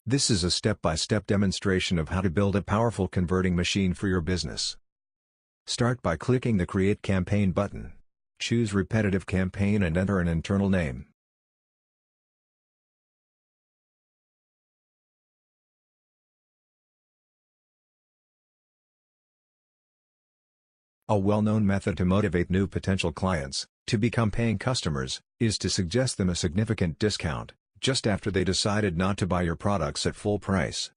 This is a step-by-step demonstration of how to build a powerful converting machine for your business. Start by clicking the Create Campaign button. Choose Repetitive Campaign and enter an internal name. A well-known method to motivate new potential clients to become paying customers is to suggest them a significant discount just after they decided not to buy your products at full price.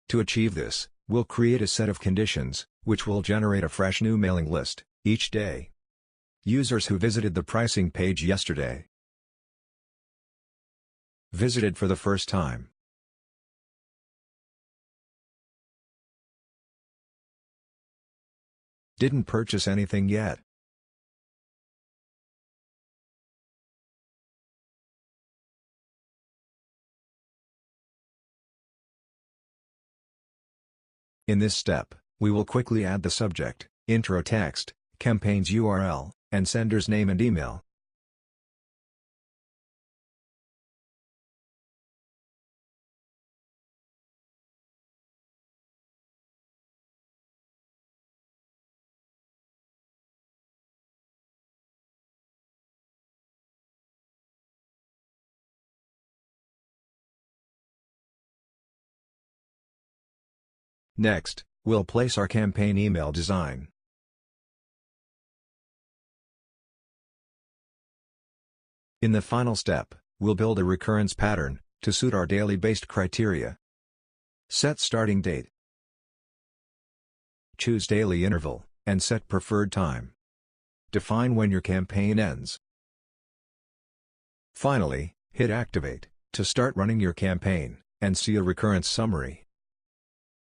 To achieve this, we'll create a set of conditions, which will generate a fresh new mailing list each day. Users who visited the pricing page yesterday, visited for the first time, didn't purchase anything yet. In this step, we will quickly add the subject, intro text, campaign's URL, and sender's name and email. Next, we'll place our campaign email design. In the final step, we'll build a recurrence pattern to suit our daily-based criteria. Set starting date. Choose daily interval, and set preferred time. Define when your campaign ends. Finally, hit Activate to start running your campaign, and see a recurrence summary.